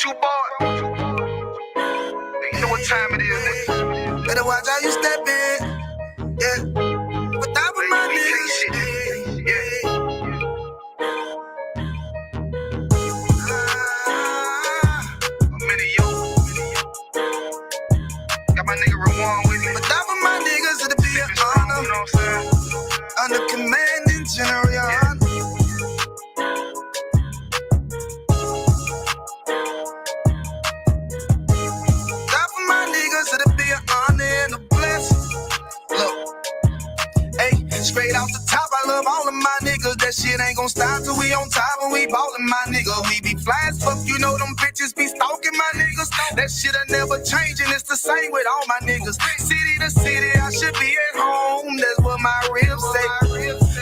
You boy. You know what time it is, nigga. Better watch how you step in. Yeah. But that was my nigga. Yeah. I'm in yo. Got my nigga Rawan with me. But that was my niggas, it'll be an honor. You know what I'm saying? Under commanding general, your honor. Straight off the top, I love all of my niggas. That shit ain't gon' stop till we on top and we ballin', my nigga. We be fly as fuck, you know them bitches be stalking my niggas. That shit'll never change and it's the same with all my niggas. City to city, I should be at home. That's what my ribs say.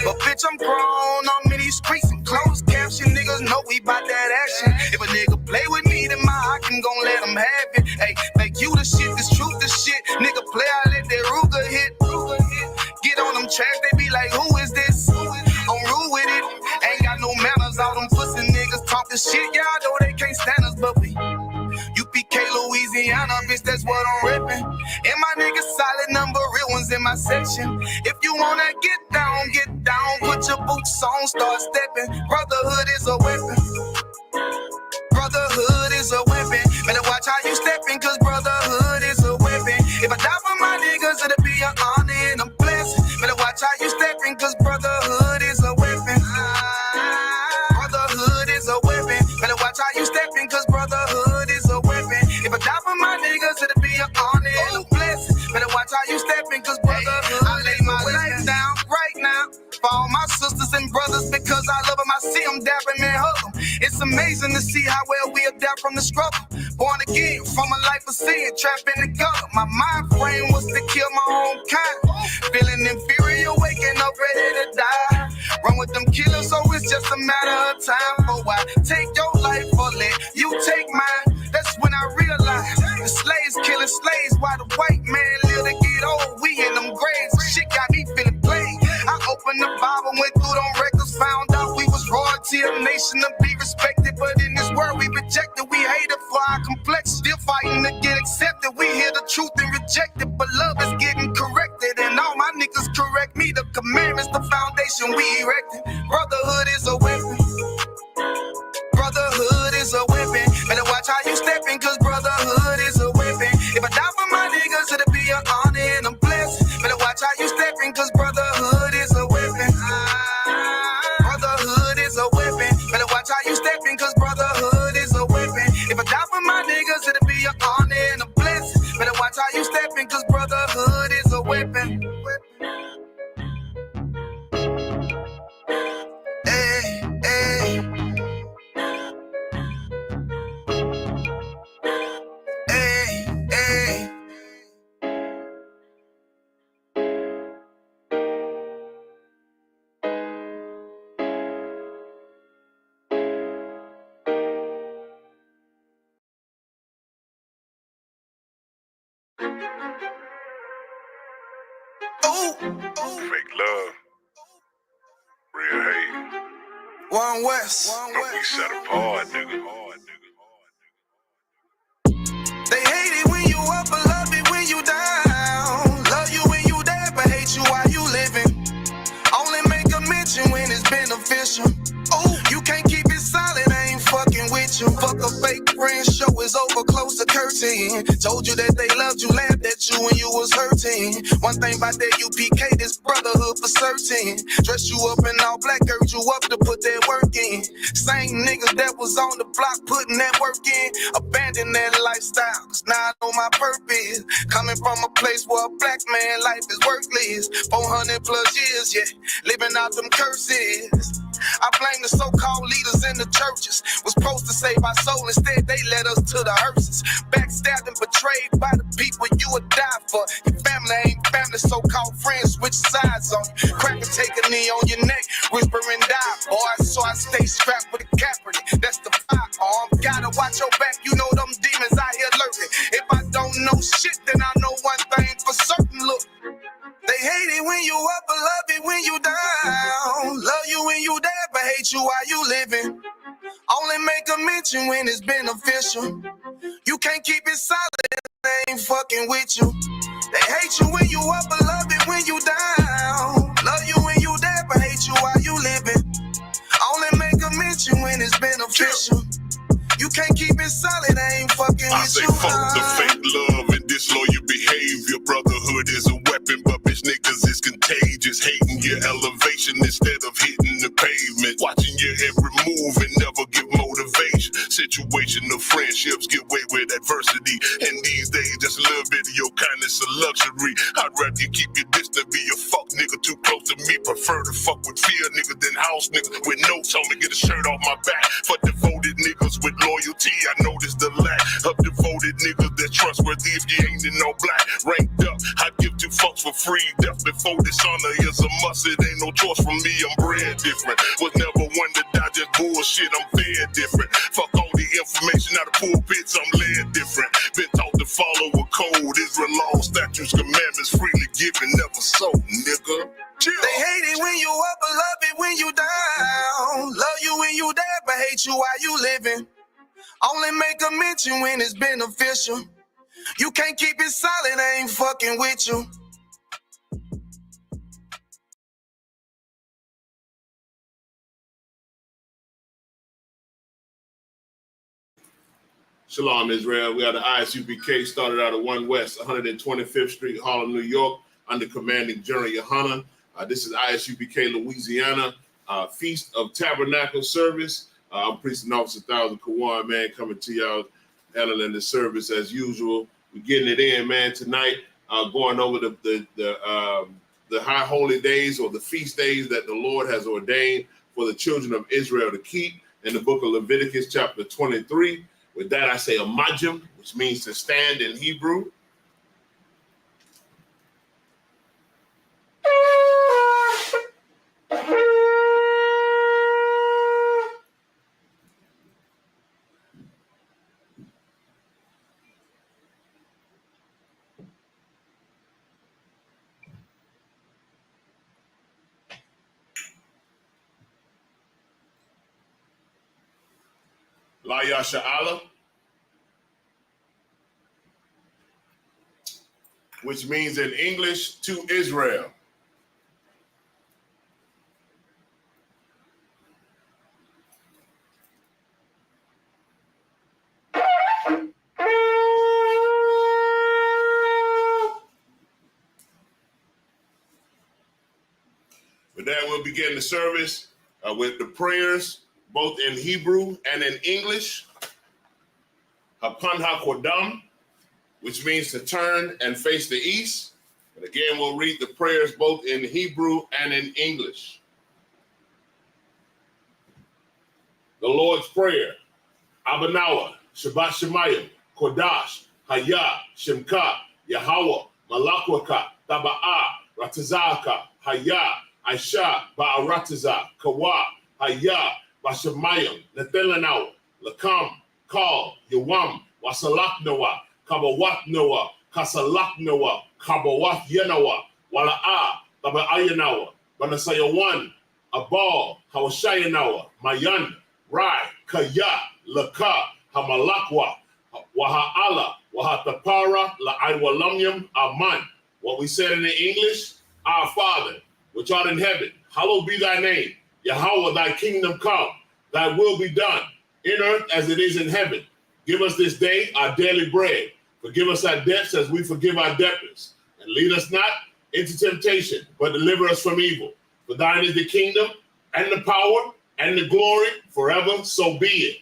But bitch, I'm grown. I'm in these streets and closed caption. Niggas know we bout that action. If a nigga play with me, then my hockin' gon' let him have it. Hey, make you the shit, this truth the shit. Nigga play, I let that Ruger hit. Get on them tracks, they be like, who is this? I'm rude with it. Ain't got no manners. All them pussy niggas talking shit. Y'all know they can't stand us, but we UPK Louisiana, bitch, that's what I'm reppin'. And my niggas solid number, real ones in my section. If you wanna get down, put your boots on, start stepping. Brotherhood is a weapon. Brotherhood is a weapon. Better watch how you steppin', cause brotherhood is a weapon. If I die for my niggas, it'll be an honor and a blessing. Better watch how you steppin', cause brotherhood is a weapon. Brotherhood is a weapon. Better watch how you steppin', cause brotherhood is a weapon. If I die for my niggas, it'll be an honor and a blessing. Better watch how you steppin', cause brotherhood. I lay my life down right now for all my sisters and brothers, because I love them. I see them dapping and hug them. It's amazing to see how well we adapt from the struggle. Born again from a life of sin, trapped in the gutter. My mind frame was to kill my own kind. Feeling inferior, waking up ready to die. Run with them killers, so it's just a matter of time. For why take your life or let you take mine? That's when I realized the slaves killing slaves while the white man live to get old. We in them graves, shit got me feeling played. I opened the Bible, went through them records, found out we was royalty, a nation to be respected. But in this world we rejected, we hated for our complex. Still fighting to get accepted. We hear the truth and reject it, but love is getting corrected. And all my niggas correct me. The commandments, the foundation we erected. Brotherhood is a weapon. Brotherhood is a weapon. Better watch how you steppin', cause brotherhood is a weapon. If I die for my niggas, it'll be an honor and a blessing. Better watch how you steppin', cause brotherhood is a weapon. Brotherhood is a weapon. Better watch how you steppin', cause brotherhood is a weapon. If I die for my niggas, it'll be an honor and a blessing. Better watch how you steppin', cause brotherhood is a weapon. Hey, hey. Fake love, real hate. One West. But we set apart, nigga. They hate it when you up, but love it when you down. Love you when you dead, but hate you while you living. Only make a mention when it's beneficial. Oh, you can't keep it solid, I ain't fucking with you. Fuck a fake friend, show is over, close the curtain. Told you that they loved you, laughed at you when you was hurting. One thing about that UPK, this brotherhood for certain. Dress you up in all black, urge you up to put that work in. Same niggas that was on the block putting that work in. Abandon that lifestyle, cause now I know my purpose. Coming from a place where a black man life is worthless. 400 plus years, yeah, living out them curses. I blame the so-called leaders in the churches. Was supposed to save our soul, instead they led us to the hearses. Backstabbed and betrayed by the people you would die for. Your family ain't family, so-called friends switch sides on you. Crack and take a knee on your neck, whisper and die, boy. So I stay strapped with a Kaepernick, that's the firearm. Gotta watch your back, you know them demons out here lurking. If I don't know shit, then I know one thing for certain. Look, they hate it when you up, but love it when you down. Love you when you dead, but hate you while you living. Only make a mention when it's beneficial. You can't keep it solid, they ain't fucking with you. They hate you when you up, but love it when you down. Love you when you dead, but hate you while you living. Only make a mention when it's beneficial. You can't keep it solid, I ain't fucking with you. I say fuck the fake love and disloyal behavior. Brotherhood is a weapon, but bitch niggas is contagious. Hating your elevation instead of hitting the pavement. Watching your every move and never give motivation. Situational friendships get away with adversity. And these days, just a little bit of your kindness a luxury. I'd rather you keep your distance, be a fuck nigga too close to me. Prefer to fuck with fear niggas than house niggas with notes on me. Get a shirt off my back for devoted niggas with loyalty. I noticed the lack of devoted niggas that's trustworthy if you ain't in no black. Ranked up, I give two fucks for free. Death before dishonor is a must. It ain't no choice from me. I'm bred different. Was never one to die just bullshit. I'm fed different. Fuck all the information out of pulpits. I'm led different. Been taught to follow a code. Israel law, statutes, commandments freely given, never sold, nigga. Chill. They hate it when you up, but love it when you down. Love you when you dead, but hate you while you living. Only make a mention when it's beneficial. You can't keep it solid, I ain't fucking with you. Shalom, Israel. We are the ISUPK, started out at 1 West, 125th Street, Harlem, New York, under Commanding General Yohanan. This is ISUPK Louisiana, Feast of Tabernacles service. I'm Priest and Officer Thousand Kawan, man, coming to y'all, handling the service as usual. We're getting it in, man, tonight, going over the high holy days or the feast days that the Lord has ordained for the children of Israel to keep in the book of Leviticus, chapter 23. With that, I say a majim, which means to stand in Hebrew. La Yasha Allah, which means in English, to Israel. With that, we'll begin the service with the prayers, both in Hebrew and in English. Hapan HaKodam, which means to turn and face the east. And again, we'll read the prayers both in Hebrew and in English. The Lord's Prayer. Abanawa, Shabbat Shemayim, Kodash, Hayah, Shemka, Yahweh, Malakwaka, Taba'a, Ratazaka, Hayah, Aisha, Ba'arataza, Kawa, Hayah, Bashamayim, Nathelanawa, Lakam, Kal, Yawam, Wasalak Noah, Kabawat Noah, Kasalak Noah, Kabawat Yanawa, Wala'a, Taba'ayanawa, Banasayawan, Abal, Hawashayanawa, Mayan, Rai, Kaya, Laka, Hamalakwa, Waha'ala, Wahatapara, La'aywalamyam, Aman. What we said in the English, our Father, which art in heaven, hallowed be thy name. Yahweh, thy kingdom come, thy will be done, in earth as it is in heaven. Give us this day our daily bread. Forgive us our debts as we forgive our debtors. And lead us not into temptation, but deliver us from evil. For thine is the kingdom, and the power, and the glory, forever, so be it.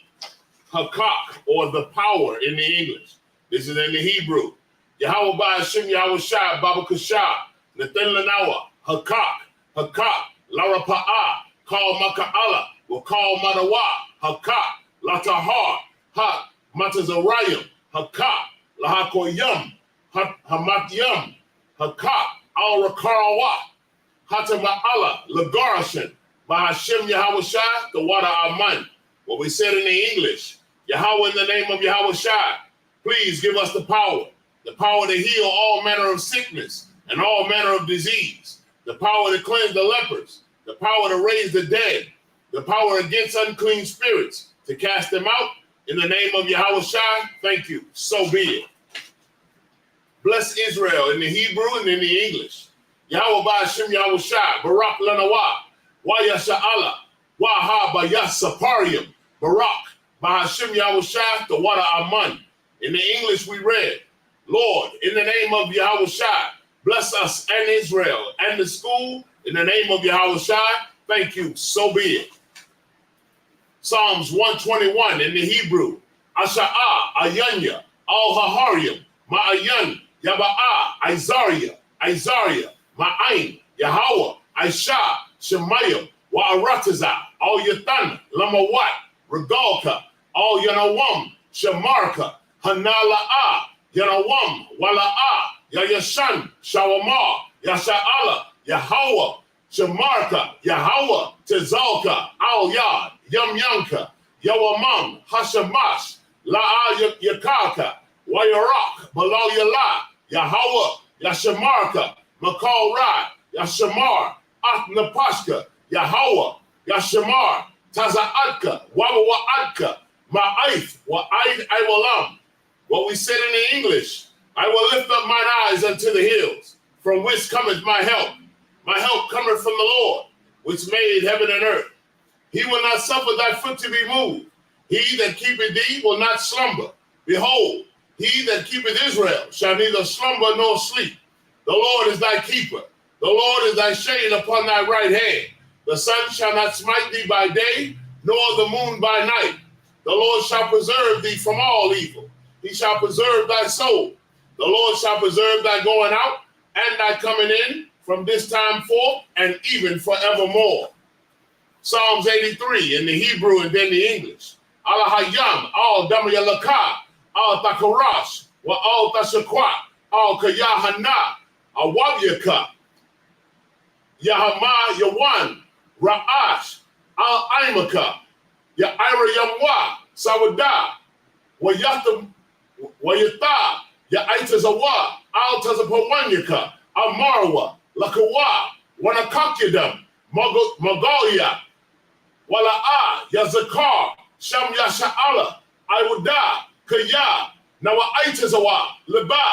Hakak, or the power in the English. This is in the Hebrew. Yahweh Ba'ashim Yahweh Shai, Baba Kashah, Nathan Lanawa, Hakak, Hakak, Lara Pa'a, call Maka'ala, will call Madawa, Haka, Latahar, Ha, Matazarayim, Haka, Lahakoyam, Hamatyam, Haka, Al Rakarawa, Hatama'ala, Lagarashan, Bahashim Yahawashai, the water Aman. What we said in the English, Yahweh, in the name of Yahawashi, please give us the power to heal all manner of sickness and all manner of disease, the power to cleanse the lepers, the power to raise the dead, the power against unclean spirits, to cast them out. In the name of Yahawashi, thank you. So be it. Bless Israel in the Hebrew and in the English. Yahweh Ba'ashem Yahawashi, Barak Lanawa, Wa Yasha'ala, Wa Ha Bayasaparium, Barak, Ba'ashem Yahawashi, the water Aman. In the English we read, Lord, in the name of Yahawashi, bless us and Israel and the school. In the name of Yahawashi, thank you. So be it. Psalms 121 in the Hebrew. Asha'ah, Ayanya, Al-Haharium, Ma'ayan, Yaba'ah, Isaiah, Ma'ain, Yahweh, Aisha, Shemayim, Wa'arataza, Al-Yatan, Lamawat, Regalka, Al-Yanawam, Shemarka, Hanala'ah, Yanawam, Wala'ah, Yayashan, Shawamah, Yasha'ala, Yahweh, Shemarka, Yahweh, Tezalka, Al-Yad, Yamyanka, Yawamam, Hashamash, La'a Yakaka, Wayarak, Balal Yala, Yahweh, Yashamarka, Makal Ra, Yashamar, Atnapashka, Yahweh, Yashamar, Taza'atka, Wawa'atka, Ma'aif, Wa'aid Iwalam. What we said in the English, I will lift up mine eyes unto the hills, from whence cometh my help. My help cometh from the Lord, which made heaven and earth. He will not suffer thy foot to be moved. He that keepeth thee will not slumber. Behold, he that keepeth Israel shall neither slumber nor sleep. The Lord is thy keeper. The Lord is thy shade upon thy right hand. The sun shall not smite thee by day, nor the moon by night. The Lord shall preserve thee from all evil. He shall preserve thy soul. The Lord shall preserve thy going out and thy coming in from this time forth and even forevermore. Psalms 83 in the Hebrew and then the English. Al-Hayyam, Al-Damayalaka, Al-Takarash, wa Al-Tashakwa, Al-Kayahana, Al-Wabyaka, Yahama Yawan, Ra'ash, Al-Aimaka, Ya'ira Yamwa, Sawada, Wayatam, Wayata, Ya'itazawa, Al-Tazapawanyaka, Al-Marwa, Lakawa, Wanakakyadam, Mongolia, Wala'a, Yazakar, Sham Yasha'ala, Iwada, Kaya, Nawa'aitazawa, Leba,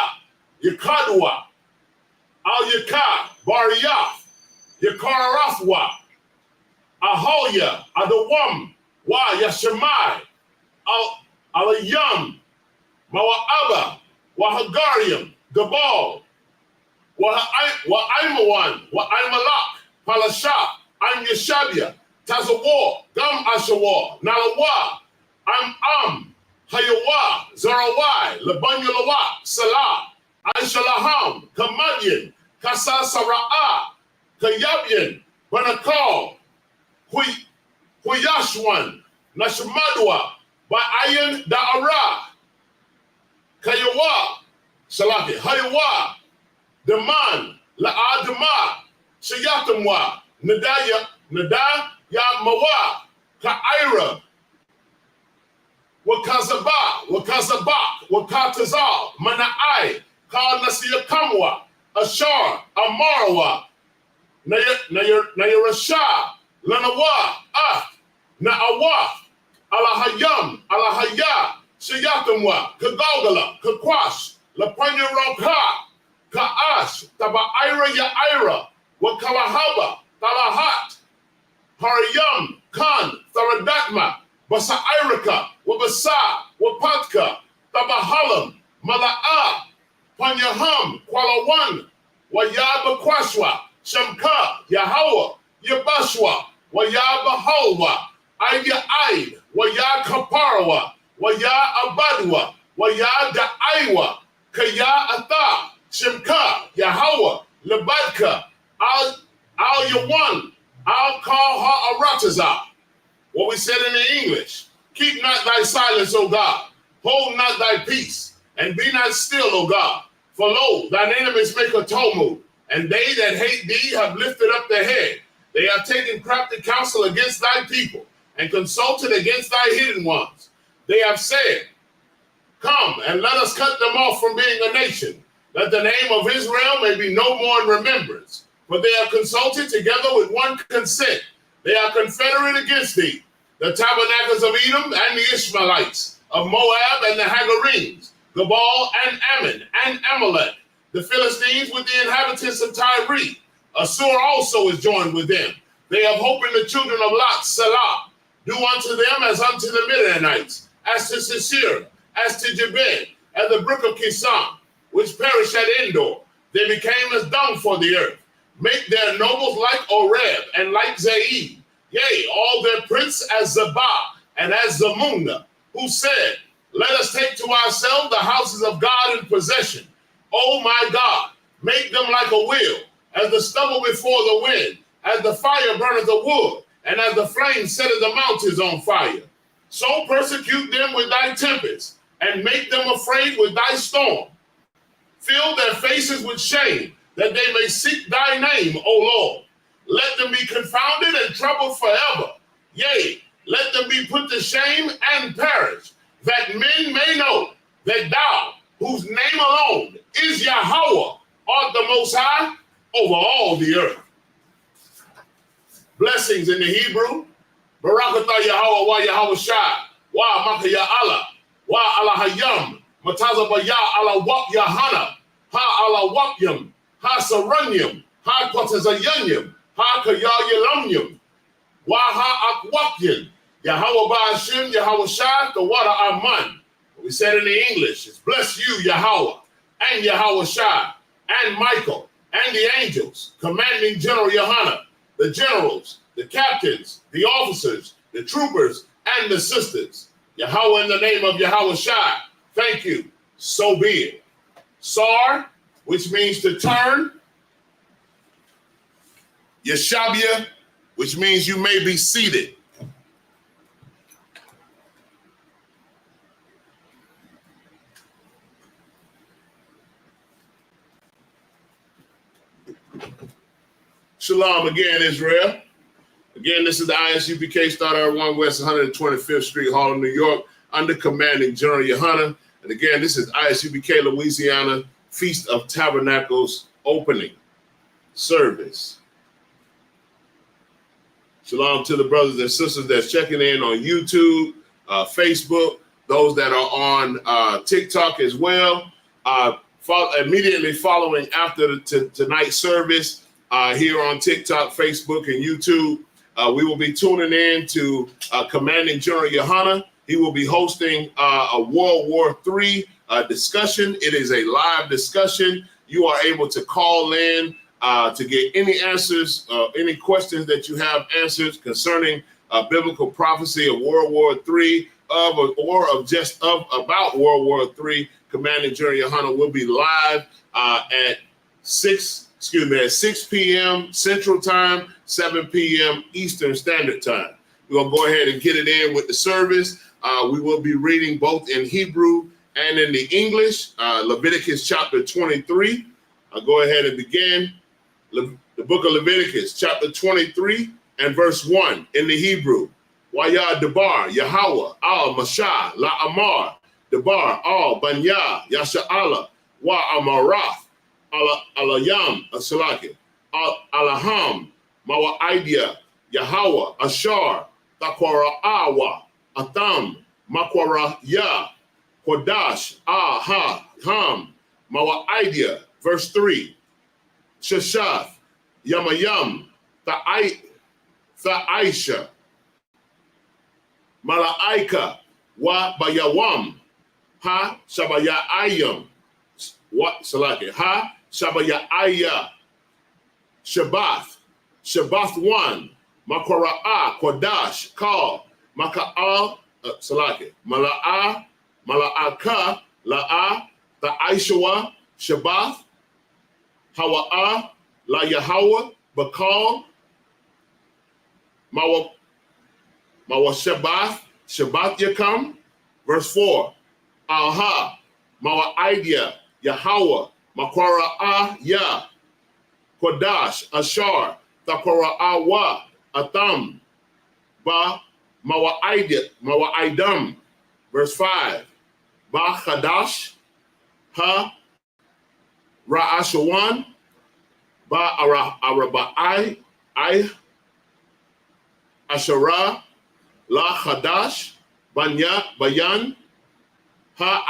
Yakadwa, Al-Yaka, Bariyaf, Yakarafwa, Ahoya, Adawam, Wa Yashamai, Alayam, Mawa'aba, Wahagarium, Gabal, Wa'aimawan, Wa'aimalak, Palasha, I'm Yeshabia, Tazawar, Gam Ashawar, Nalawa, I'm Hayawa, Zarawai, Labanyulawa, Salah, Aishalaham, Kamadian, Kasa Sara'a, Kayabian, Banakal, Huyashwan, Nashamadwa, Ba'ayan Da'ara, Kayawa, Salaki, Hayawa, Daman, La'adama, Shayatamwa, Nadaya, Mawa, Ka'ira, Wakazabak, Wakatazal, Mana'ai, Ka Nasiyakamwa, Ashar, Amarawa, Nayarasha, Lanawa, Na'awa, Alahayam, Alahaya, Shayatamwa, Kagalgala, Kakwash, Lapanya Roka, Ka'ash, Taba'ira Ya'ira, Wakalahaba, Talahat, Hariyam, Khan, Tharadatma, Basairika, Wabasa, Wapatka, Tabahalam, Mala'a, Panyaham, Kwalawan, Wayaba Kwashwa, Shamka, Yahawa, Yabashwa, Wayaba Halwa, Aya Aid, Waya Kaparawa, Waya Abadwa, Waya Da'aiwa, Kaya Ata, Shimka, Yahawa, Labadka, Al Yawan, I'll call Ha'aratazah. What we said in the English. Keep not thy silence, O God. Hold not thy peace, and be not still, O God. For lo, thine enemies make a tumult, and they that hate thee have lifted up their head. They have taken crafty counsel against thy people, and consulted against thy hidden ones. They have said, come, and let us cut them off from being a nation, that the name of Israel may be no more in remembrance. For they have consulted together with one consent. They are confederate against thee, the Tabernacles of Edom and the Ishmaelites, of Moab and the Hagarenes, Gebal and Ammon and Amalek, the Philistines with the inhabitants of Tyre. Assur also is joined with them. They have hope in the children of Lot, Salah. Do unto them as unto the Midianites, as to Sisera, as to Jabin, and the brook of Kishon, which perished at Endor. They became as dung for the earth. Make their nobles like Oreb and like Zaid. Yea, all their prince as Zabah and as Zamunna, who said, let us take to ourselves the houses of God in possession. O my God, make them like a wheel, as the stubble before the wind, as the fire burneth the wood, and as the flame setteth the mountains on fire. So persecute them with thy tempest, and make them afraid with thy storm. Fill their faces with shame, that they may seek thy name, O Lord. Let them be confounded and troubled forever. Yea, let them be put to shame and perish, that men may know that thou, whose name alone is Yahweh, art the Most High over all the earth. Blessings in the Hebrew. Barakatah Yahweh wa Yahweh Shai, wa Makaya Allah, wa Allah Hayam, Matazabaya Allah Wak Yahana, Ha Allah Wakyam, Ha Saranyam, Ha Kwatazayanyam, Ha Kayayalamyam, wa Ha Akwakyan, Yahweh Ba'ashim, Yahweh Shai, the water Aman. We said in the English, it's bless you, Yahweh, and Yahweh Shai, and Michael, and the angels, commanding General Yohana, the generals, the captains, the officers, the troopers, and the sisters. Yahweh, in the name of Yahweh Shai, thank you, so be it. Sar, which means to turn. Yeshabia, which means you may be seated. Shalom again, Israel. Again, this is the ISUPK Starter 1 West 125th Street, Harlem, New York, under commanding General Yohana. And again, this is ISUPK Louisiana Feast of Tabernacles opening service. Shalom to the brothers and sisters that's checking in on YouTube, Facebook, those that are on TikTok as well. Immediately following after tonight's service here on TikTok, Facebook, and YouTube, we will be tuning in to Commanding General Yohana. He will be hosting a World War III discussion. It is a live discussion. You are able to call in to get any answers, any questions that you have answers concerning biblical prophecy of World War III about World War III. Commanding General Yohana will be live at 6 p.m. Central Time, 7 p.m. Eastern Standard Time. We're going to go ahead and get it in with the service. We will be reading both in Hebrew and in the English, Leviticus chapter 23. I'll go ahead and begin. The book of Leviticus, chapter 23 and verse 1 in the Hebrew. Waya Debar, Yahweh, Al Mashah, La Amar, Debar, Al Banya, Yasha'ala, Wa Amarath, Alayam, Asalaki, Alaham, Mawa Idea, Yahweh, Ashar, Takwara Awa, Atham, Makwara Ya, Kodash, Aha, Ham, Mawa Idea, verse 3, Shashath, Yamayam, Tha'aisha, Mala'ika, Wa Bayawam, Ha Shabayayam, What Salaki, Ha Shabayaya, Shabbath, Shabbath 1, Makwara'a, Kodash, Kal, Maka'al, Salaki, Mala'a, Mala'aka, La'a, Ta'aishawa, Shabbath, Hawa'a, La Yahweh, Bakal, Mawa Shabbath Yakam. Verse 4. Aha. Mawa Idea Yahweh. Makwara Ah Ya. Kodash Ashar. Takora Awa. Atam. Ba Mawa Idea. Mawa Idam. Verse 5. Ba Chadash. Ha Ra'ashawan. Ba Araba'ai. I Asherah. La Chadash, Bayan, Ha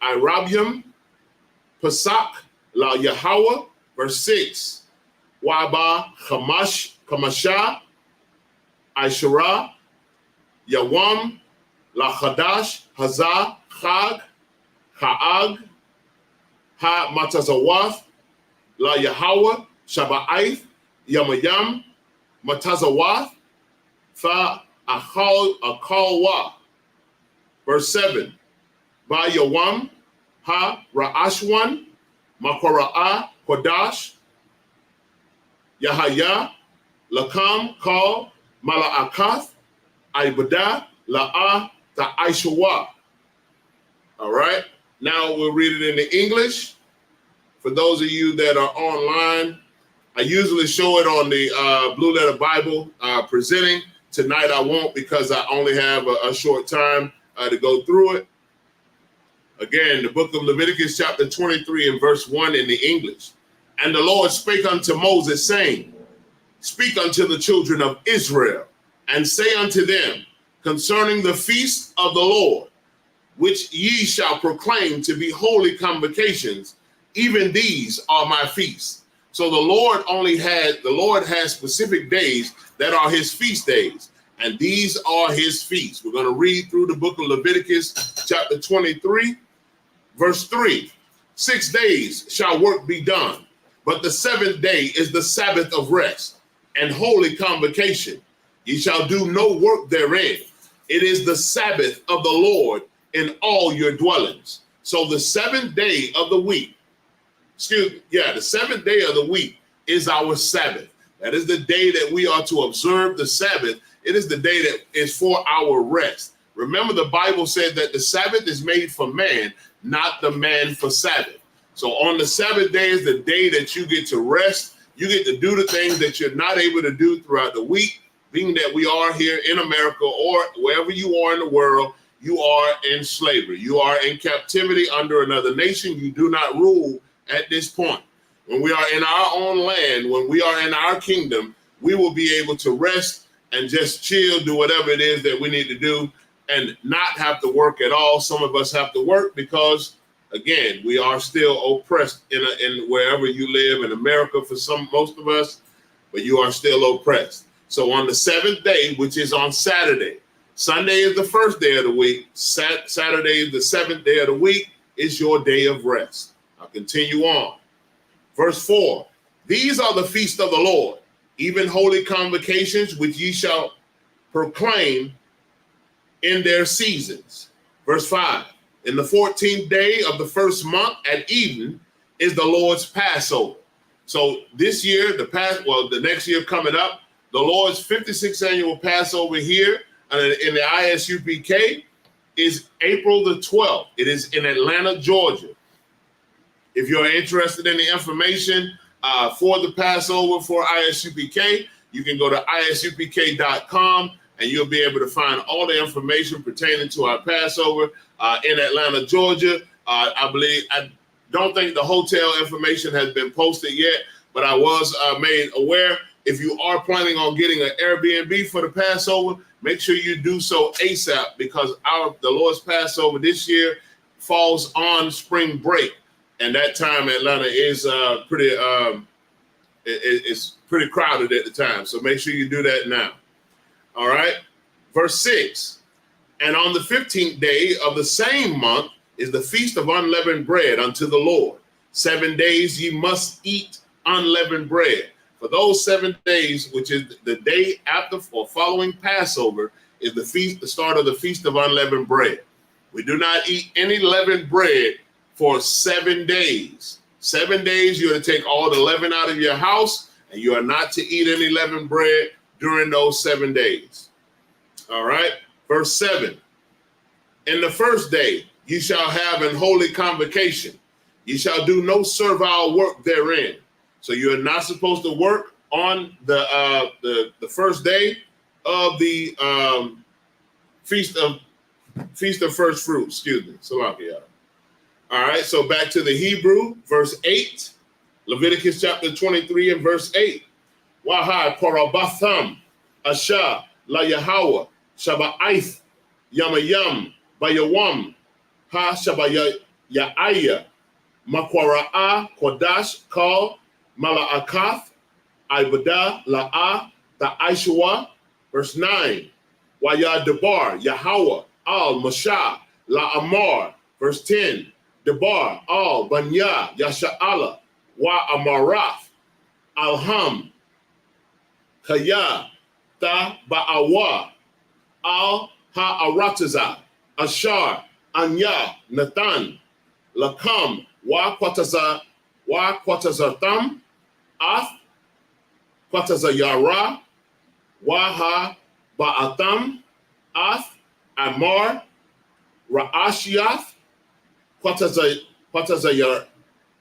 Irabium, Pasak, La Yahweh, verse 6. Waba Kamasha, Aishara, Yawam, La Chadash, Hazah, Chag, Ha'ag, Ha Matazawath, La Yahweh, Shaba'ath, Yamayam, Matazawath, Fa Akalwa. Verse 7. Ba Yawam, Ha Ra'ashwan, Makora'a, Kodash, Yahaya, Lakam, Kal, Mala'akath, Ibadah, La'a, Ta'aishawa. All right. Now we'll read it in the English. For those of you that are online, I usually show it on the Blue Letter Bible presenting. Tonight I won't because I only have a short time to go through it. Again, the book of Leviticus chapter 23 and verse 1 in the English. And the Lord spake unto Moses, saying, Speak unto the children of Israel, and say unto them concerning the feast of the Lord, which ye shall proclaim to be holy convocations, even these are my feasts. So the Lord has specific days that are his feast days, and these are his feasts. We're going to read through the book of Leviticus chapter 23, verse 3. 6 days shall work be done, but the 7th day is the Sabbath of rest and holy convocation. Ye shall do no work therein. It is the Sabbath of the Lord in all your dwellings. So the 7th day of the week, the 7th day of the week is our Sabbath. That is the day that we are to observe the Sabbath. It is the day that is for our rest. Remember, the Bible said that the Sabbath is made for man, not the man for Sabbath. So on the Sabbath day is the day that you get to rest. You get to do the things that you're not able to do throughout the week, being that we are here in America or wherever you are in the world, you are in slavery. You are in captivity under another nation. You do not rule at this point. When we are in our own land, when we are in our kingdom, we will be able to rest and just chill, do whatever it is that we need to do and not have to work at all. Some of us have to work because, again, we are still oppressed in wherever you live in America for most of us, but you are still oppressed. So on the 7th day, which is on Saturday, Sunday is the first day of the week. Saturday is the 7th day of the week. Is your day of rest. I'll continue on. Verse 4, these are the feasts of the Lord, even holy convocations, which ye shall proclaim in their seasons. Verse 5, in the 14th day of the first month at even is the Lord's Passover. So this year, the next year coming up, the Lord's 56th annual Passover here in the ISUPK is April the 12th. It is in Atlanta, Georgia. If you're interested in the information for the Passover for ISUPK, you can go to isupk.com and you'll be able to find all the information pertaining to our Passover in Atlanta, Georgia. I don't think the hotel information has been posted yet, but I was made aware. If you are planning on getting an Airbnb for the Passover, make sure you do so ASAP because the Lord's Passover this year falls on spring break. And that time Atlanta is it's pretty crowded at the time. So make sure you do that now. All right. Verse 6. And on the 15th day of the same month is the feast of unleavened bread unto the Lord. 7 days ye must eat unleavened bread. For those 7 days, which is the day after or following Passover, is the start of the feast of unleavened bread. We do not eat any leavened bread for 7 days. 7 days, you're to take all the leaven out of your house, and you are not to eat any leavened bread during those 7 days. All right. Verse 7. In the first day, ye shall have an holy convocation. Ye shall do no servile work therein. So you are not supposed to work on the first day of the feast of first fruits. Excuse me. Salakia. All right. So back to the Hebrew, verse 8, Leviticus chapter 23 and verse 8. Wahai Parabatham Asha La Yahweh Shaba'ith Yamayam Bayawam Ha Shabayaya Makwara'a Kodash Kal Mala'akath Ibada La'a Ta'aishwa. Verse 9. Waya Debar Yahweh Al Mashah La Amar. Verse 10. Debar Al Banya Yasha'ala Wa Amarath Alham Kaya Ta Ba'awa Al Ha'arataza Ashar Anya Nathan Lakam Wa Kwatazatam Ath Kwatazayara Wa Ha Ba'atam Ath Amar Ra'ashiath Kwatazayar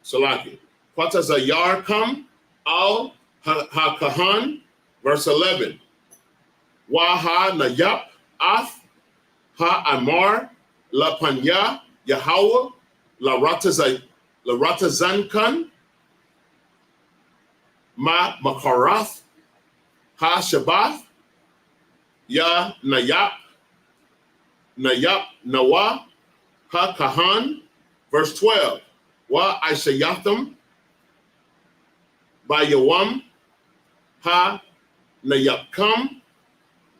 Salaki Kwatazayarkam Al HaKahan. Verse 11. Waha Nayap Ath Ha-Amar La Panya Yahweh La Ratazankan Ma Makarath Ha Shabbath Ya Nayap Nawa Ha Kahan. Verse 12. Wa Aishayatham Bayawam Ha Nayapkam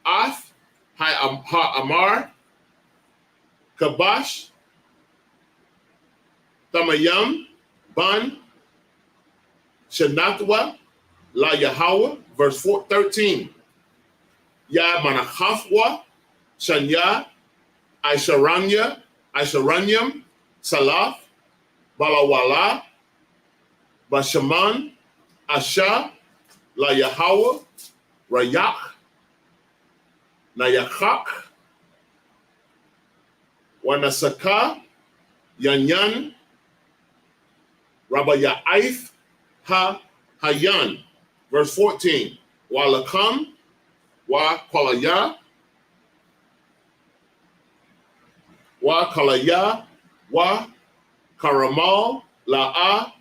Ath Ha Amar Kabash Tamayam Ban Shanatwa La Yahweh. Verse 13. Ya Manachafwa Shanya Aisharanyam Salaf Balawala Bashaman Asha La Yahweh Rayak Nayachak Wanasaka Yanyan Rabaya'ith Ha Hayan. Verse 14. Walakam Wa Kwalaya Wa Kalaya Wa Karamal La'a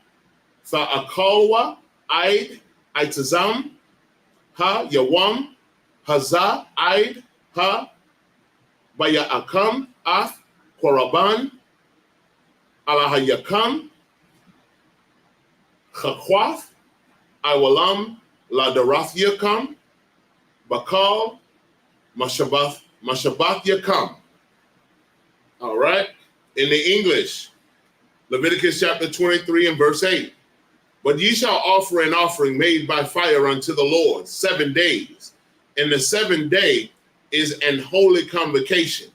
Tha'akalwa Aid Aitazam Ha Yawam Haza Aid Ha Baya'akam Ath Koraban Alahayakam Chakwath Iwalam La Darath Bakal Mashabath Yakam. All right. In the English, Leviticus chapter 23 and verse 8. But ye shall offer an offering made by fire unto the Lord 7 days. And the 7th day is an holy convocation.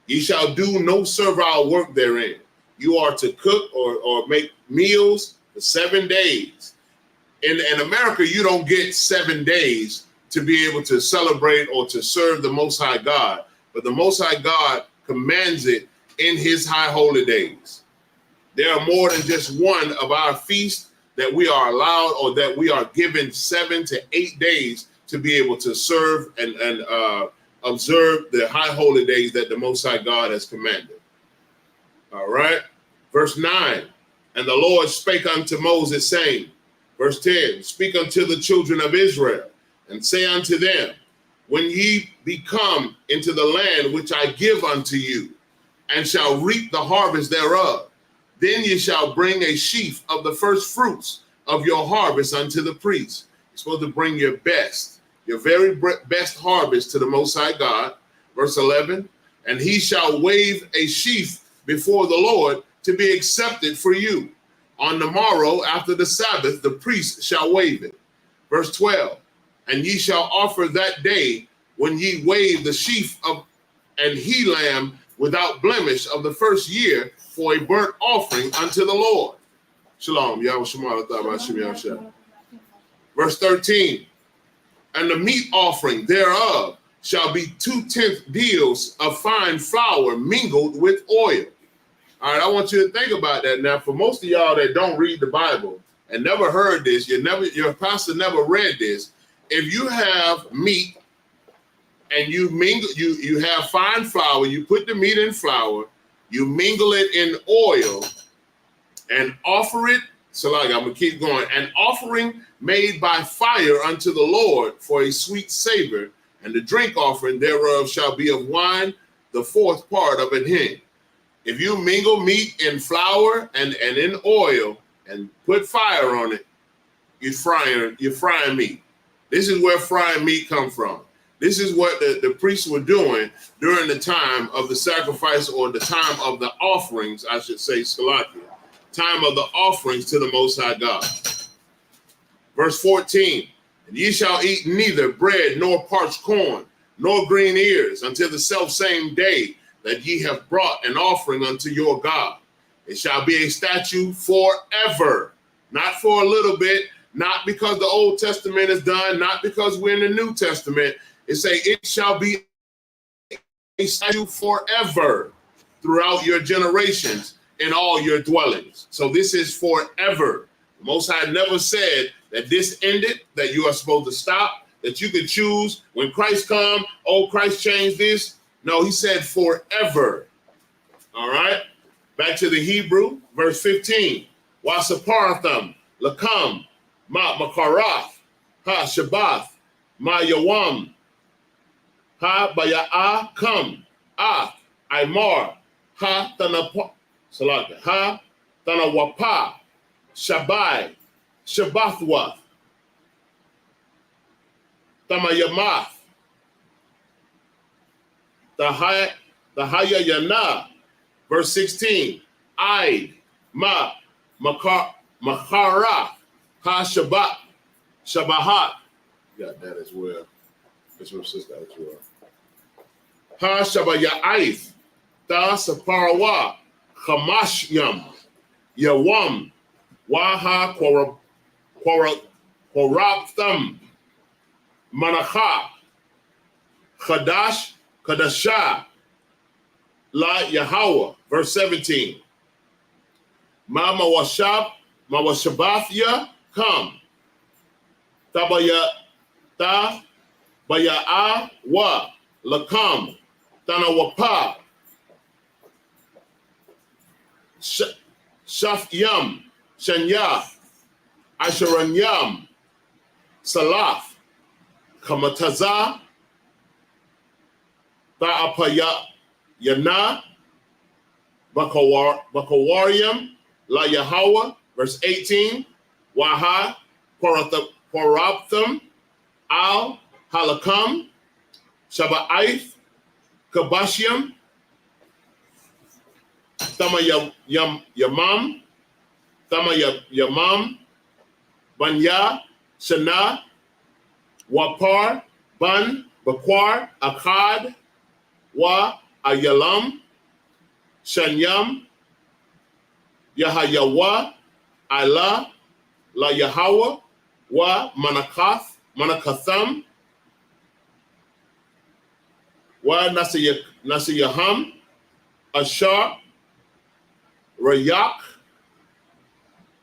Ye shall do no servile work therein. You are to cook or make meals for 7 days. In America, you don't get 7 days to be able to celebrate or to serve the Most High God. But the Most High God commands it in his high holy days. There are more than just one of our feasts that we are allowed or that we are given 7 to 8 days to be able to serve and observe the high holy days that the Most High God has commanded. All right. Verse 9. And the Lord spake unto Moses, saying, verse 10, speak unto the children of Israel, and say unto them, when ye be come into the land which I give unto you, and shall reap the harvest thereof, then ye shall bring a sheaf of the first fruits of your harvest unto the priest. You're supposed to bring your best, your very best harvest to the Most High God. Verse 11, and he shall wave a sheaf before the Lord to be accepted for you. On the morrow after the Sabbath, the priest shall wave it. Verse 12, and ye shall offer that day when ye wave the sheaf of an he lamb without blemish of the first year for a burnt offering unto the Lord. Shalom. Verse 13, and the meat offering thereof shall be 2/10 deals of fine flour mingled with oil. All right, I want you to think about that now. For most of y'all that don't read the Bible and never heard this, your pastor never read this. If you have meat and you have fine flour, you put the meat in flour, you mingle it in oil and offer it. So like, I'm gonna keep going. An offering made by fire unto the Lord for a sweet savor, and the drink offering thereof shall be of wine, the fourth part of an hin. If you mingle meat in flour and in oil and put fire on it, you're frying meat. This is where frying meat come from. This is what the priests were doing during the time of the sacrifice, or the time of the offerings, I should say, Salakia. Time of the offerings to the Most High God. Verse 14, and ye shall eat neither bread nor parched corn, nor green ears, until the selfsame day that ye have brought an offering unto your God. It shall be a statute forever, not for a little bit, not because the Old Testament is done, not because we're in the New Testament. It say it shall be a statute forever throughout your generations in all your dwellings. So this is forever. The Most High never said that this ended, that you are supposed to stop, that you could choose when Christ come, oh, Christ changed this. No, he said forever. All right. Back to the Hebrew, verse 15. Wasaparatham, Lakam, Ma Makarath, Ha Shabbath, Ma Yawam, Ha Baya'a Kam, Ah Imar, Ha Tanapa, Salaka, Ha Tanawapa, Shabai, Shabbathwath, Tamayamath, the Haya Yana, verse 16, Aid, Ma, Makara, Ha Shabbat, Shabahat. Got that as well. This one says that as well. Ha Shabaya'ith, Da Saparawa, Hamashyam, Yawam, Waha Korabtham, Manacha, Chadash, Kadasha, La Yahweh, verse 17. Ma Mawashabathya, come. Tabaya, Ta, Baya'a, Wa, Lakam, Tanawapa, Shafyam, Shanya, Asharanyam, Salaf, Kamataza, Ta'apaya, Yana, Bakawariam, La Yahweh, verse 18, Waha, Parabtham, Al, Halakam, Shaba'ith, Kabashiam, Tama Yamam, Banya, Shana, Wapar, Ban, Bakwar, Akkad, Wa, Ayalam, Shanyam, Yahayawa, Allah, La Yahweh, Wa, Manakatham, Wa, Nasiyaham, Ashar, Rayak,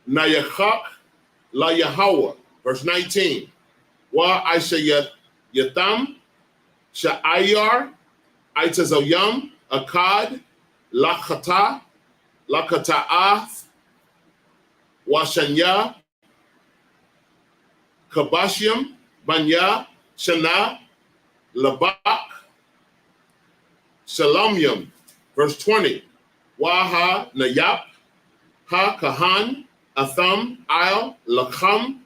Nayachak, La Yahweh, verse 19. Wa Aisha Yatam, Sha'ayar, Aitazoyam, Akkad, Lakata, Lakata'ath, Washanya, Kabashiam, Banya, Shana, Labak, Shalomyam, verse 20. Waha Nayap, Ha Kahan, Atham, Al, Lakham,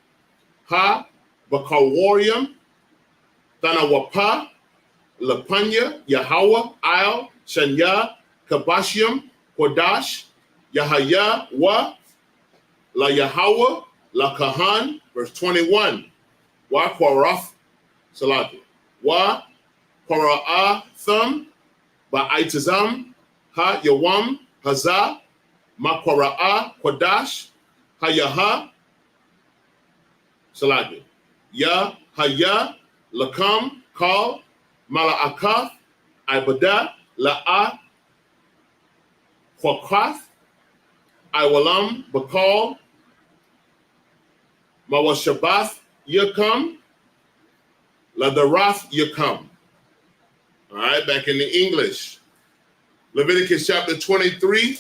Ha Bakawariam, Tanawapa, Lapanya, Yahweh, Al, Shanya, Kabashiam, Kodash, Yahaya, Wa, La Yahweh, La Kahan, verse 21. Wa Kwaraf, Salati. Wa Kwara'atham, Ba'aitazam, Ha Yawam, Hazah, Makwara'a, Kodash, Hayaha, Salati. Ya Haya, Lakam, Kal, Mala'akath, Ibadah, La'a, Kwakath, Iwalam, Bakal, Mawashabath, Yakam, Ladarath, Yakam. All right, back in the English. Leviticus chapter 23,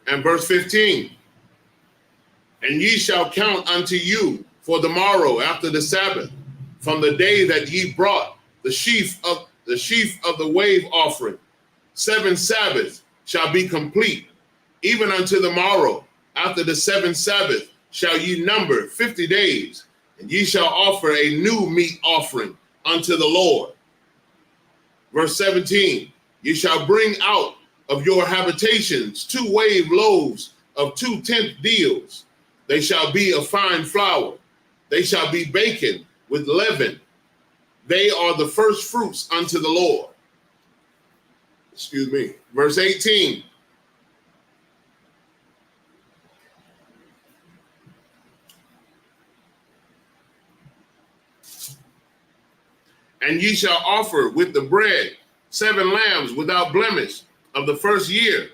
and verse 15. And ye shall count unto you for the morrow after the Sabbath, from the day that ye brought the sheaf of the wave offering. 7 Sabbaths shall be complete, even unto the morrow. After the 7th Sabbath shall ye number 50 days, and ye shall offer a new meat offering unto the Lord. Verse 17, ye shall bring out of your habitations 2 wave loaves of 2/10 deals. They shall be of fine flour. They shall be baken with leaven. They are the first fruits unto the Lord. Excuse me. Verse 18. And ye shall offer with the bread 7 lambs without blemish of the first year,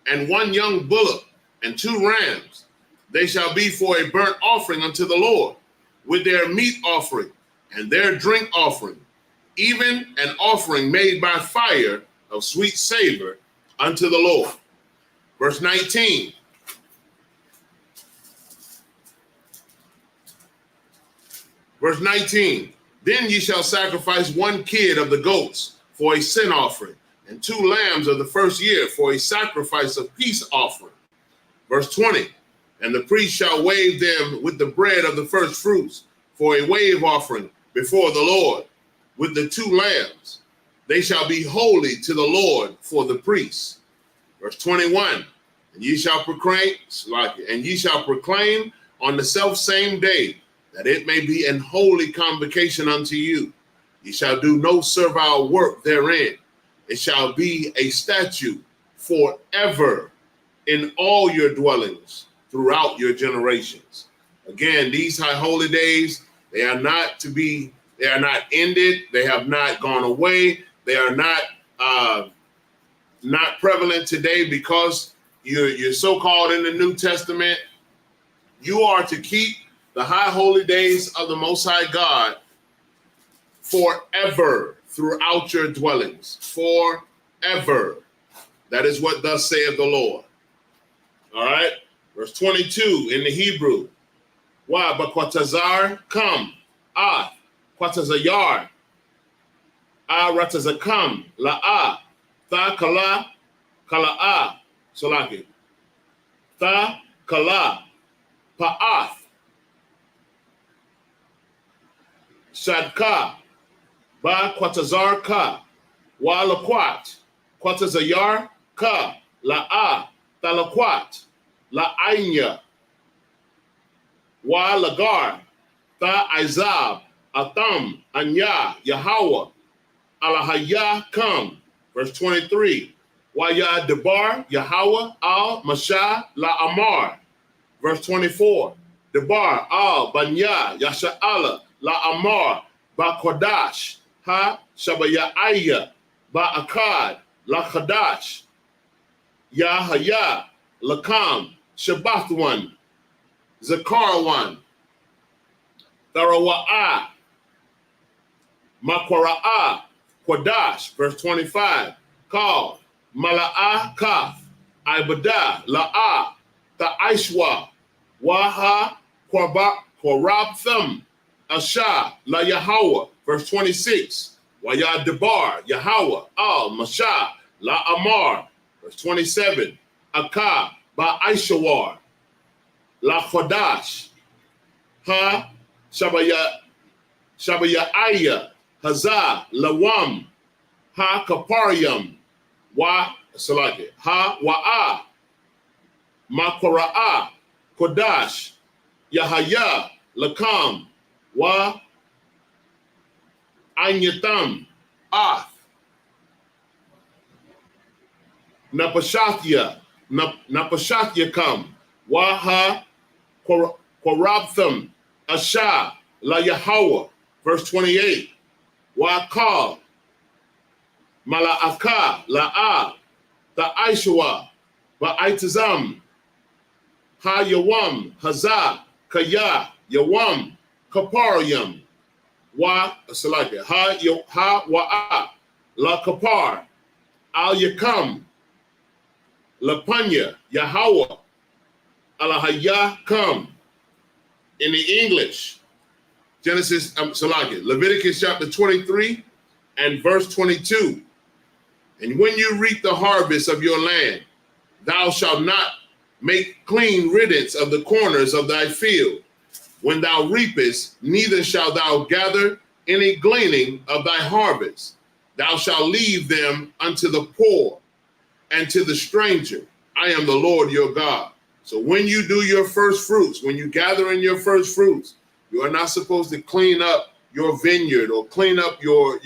and 1 young bullock, and 2 rams. They shall be for a burnt offering unto the Lord, with their meat offering and their drink offering, even an offering made by fire of sweet savor unto the Lord. Verse 19. Verse 19. Then ye shall sacrifice 1 kid of the goats for a sin offering, and 2 lambs of the first year for a sacrifice of peace offering. Verse 20. And the priest shall wave them with the bread of the first fruits for a wave offering before the Lord, with the 2 lambs. They shall be holy to the Lord for the priests. Verse 21. And ye shall proclaim on the self same day, that it may be an holy convocation unto you. Ye shall do no servile work therein. It shall be a statute forever in all your dwellings throughout your generations. Again, these high holy days, they are not ended. They have not gone away. They are not prevalent today because you're so-called in the New Testament. You are to keep the high holy days of the Most High God forever throughout your dwellings. Forever. That is what thus saith the Lord. All right. Verse 22 in the Hebrew. Why? But Quatazar come. Quatazayar. Ratazakam. La'a. Tha kala. Kala'a. Solaki. Tha kala. Pa'ath. Shadka. Ba Quatazar ka. Wa laquat. Quatazayar ka. La'a. Talaquat. La'ainya. Wa lagar. Tha izab. Atham. Anya. Yahweh. Alahaya come. Verse 23. Wa ya debar. Yahweh. Al Masha. La Amar. Verse 24. Debar. Al Banya. Yasha'ala. La Amar. Ba Kodash. Ha. Shabaya'aya. Ba Akkad. La Khadash. Yahaya. Lakam. Shabbathwan. Zakarwan. Tharawa'ah. Makwara'a. Kodash. Verse 25. Kal. Mala'ah Kaf. Ibadah. La'ah. Ta'ishwa. Waha. Korabtham. Asha. La Yahweh. Verse 26. Waya Debar. Yahweh. Al Masha. La Amar. Verse 27. Akah. Ba Aishawar. La Chodash. Ha. Shabaya'aya. Hazah. Lawam. Ha Kaparium. Wa. Salaki. Ha Wa'a. Makora'a. Kodash. Yahaya. Lakam. Wa. Anyatam. Ath. Napashathya. Napashathya come. Waha Korabtham. Asha, La Yahweh, verse 28. Wa'akal, Mala'aka, La'a, Ta'aishwa, Ba'aitazam, Ha Yawam, Hazah, Kaya, Yawam, Kaparayam, Salaka, Ha Wa'a, La Kapar, Al Yakam, La Panya, Yahweh, Alahaya Kam. In the English, Leviticus chapter 23 and verse 22. And when you reap the harvest of your land, thou shalt not make clean riddance of the corners of thy field. When thou reapest, neither shalt thou gather any gleaning of thy harvest. Thou shalt leave them unto the poor and to the stranger. I am the Lord your God. So when you do your first fruits, when you gather in your first fruits, you are not supposed to clean up your vineyard or clean up your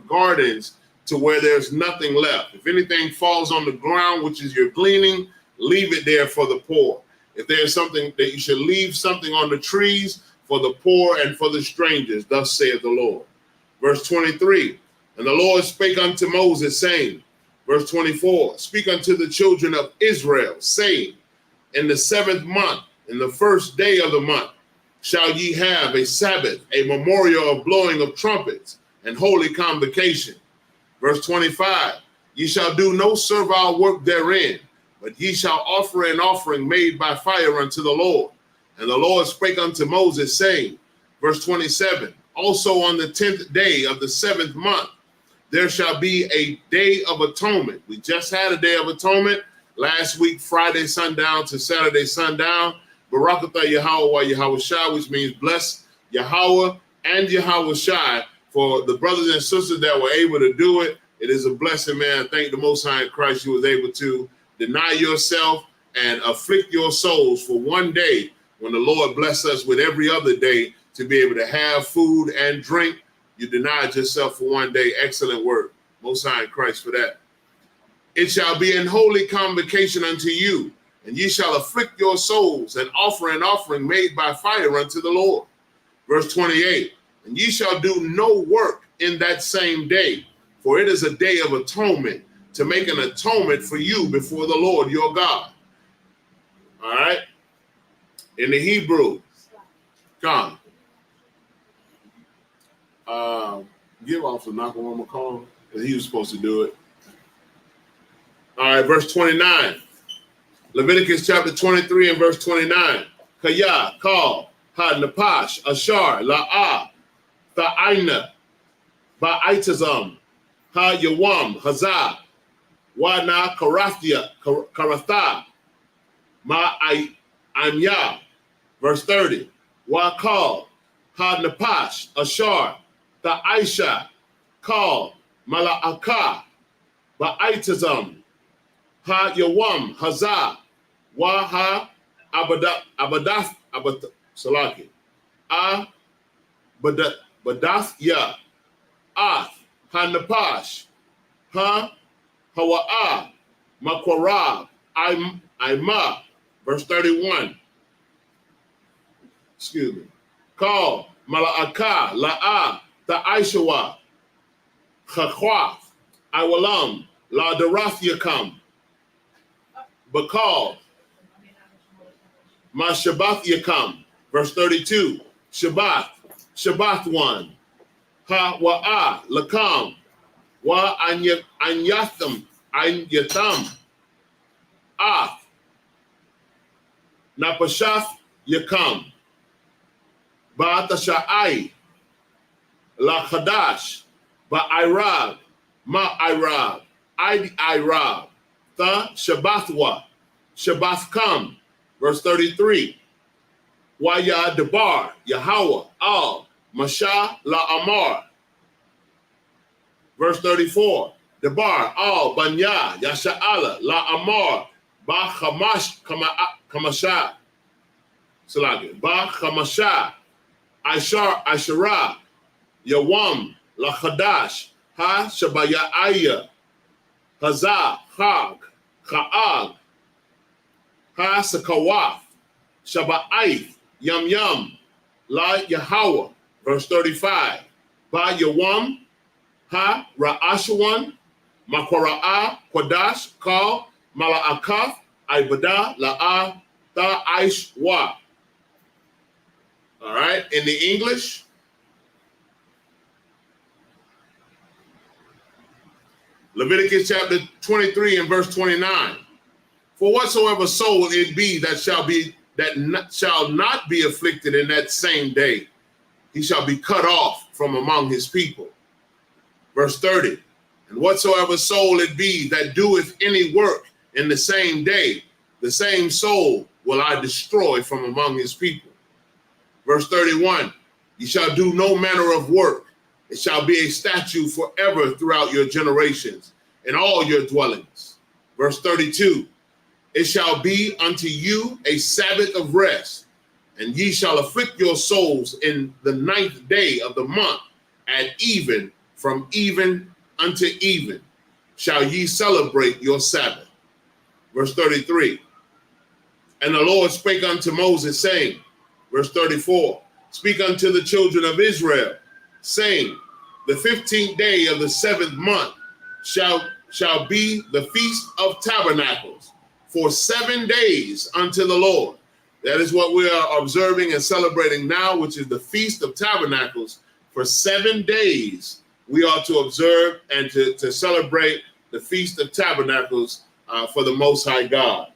gardens to where there's nothing left. If anything falls on the ground, which is your gleaning, leave it there for the poor. If there's something that you should leave something on the trees for the poor and for the strangers, thus saith the Lord. Verse 23, and the Lord spake unto Moses, saying, verse 24, speak unto the children of Israel, saying, in the 7th month, in the first day of the month, shall ye have a Sabbath, a memorial of blowing of trumpets and holy convocation. Verse 25, ye shall do no servile work therein, but ye shall offer an offering made by fire unto the Lord. And the Lord spake unto Moses, saying, verse 27, also on the 10th day of the 7th month, there shall be a day of atonement. We just had a day of atonement last week, Friday sundown to Saturday sundown. Barakatah Yahweh Yahweh Shai, which means bless Yahweh and Yahweh Shai for the brothers and sisters that were able to do it. It is a blessing, man. Thank the Most High in Christ you was able to deny yourself and afflict your souls for one day when the Lord blessed us with every other day to be able to have food and drink. You denied yourself for one day. Excellent work. Most High in Christ for that. It shall be an holy convocation unto you, and ye shall afflict your souls and offer an offering made by fire unto the Lord. Verse 28, and ye shall do no work in that same day, for it is a day of atonement, to make an atonement for you before the Lord your God. All right? In the Hebrew, God. Give off the knock on my call, because he was supposed to do it. All right, verse 29. Leviticus chapter 23 and verse 29. Kaya, Kal, Ha Napash, Ashar, La'ah, Tha'aina, Ba'aitazam, Ha Yawam, Hazah, Wana Karathia, Karatha, Ma Anya. Verse 30. Wa Kal, Ha Napash, Ashar, Tha'aisha, Kal, Mala'aka, Ba'aitazam, Ha Yawam, Hazah, Wa Ha Abadath, Salaki, Badath Ya, Ath, Ha Napash, Ha Hawa'a, Makwarab, Ima, verse 31. Excuse me. Call Mala'aka, La'a, Ta'aishawa, Chachwath, Iwalam, La Darathiyakam, Bakal, Ma Shabbath Yakam, verse 32. Shabbath one, Ha Wa'a, Lakam, Wa Anyatham, Anyatham, Ath, Napashath Yakam, Ba'atasha'ai, La Chadash, Ba'irab, Ma'irab, Irab, Tha Shabbathwa, Shabbathkam, verse 33. Waya Debar, Yahweh, Al, Masha, La Amar, verse 34. Debar, Al, Banya, Yasha'ala, La Amar, Ba Chamash, Kamasha, Salagi, Ba Chamasha, Asherah, Yawam, La Chadash, Ha Shabaya'aya, Hazah, Chag, Cha'ag, Ha Sakawath, Shaba'aith, Yam Yam, La Yahweh. Verse 35. Ba Yawam Ha Ra'ashwan Makwara'a Kodash Kal Mala'akaf Ibada La'a Ta Aishwa. All right, in the English, Leviticus chapter 23 and verse 29. For whatsoever soul it be that shall not be afflicted in that same day, he shall be cut off from among his people. Verse 30. And whatsoever soul it be that doeth any work in the same day, the same soul will I destroy from among his people. Verse 31. Ye shall do no manner of work. It shall be a statute forever throughout your generations in all your dwellings. Verse 32. It shall be unto you a Sabbath of rest, and ye shall afflict your souls in the 9th day of the month at even, from even unto even shall ye celebrate your Sabbath. Verse 33. And the Lord spake unto Moses, saying, verse 34, speak unto the children of Israel, saying, the 15th day of the 7th month shall be the feast of tabernacles for 7 days unto the Lord. That is what we are observing and celebrating now, which is the Feast of Tabernacles. For 7 days, we are to observe and to celebrate the Feast of Tabernacles for the Most High God.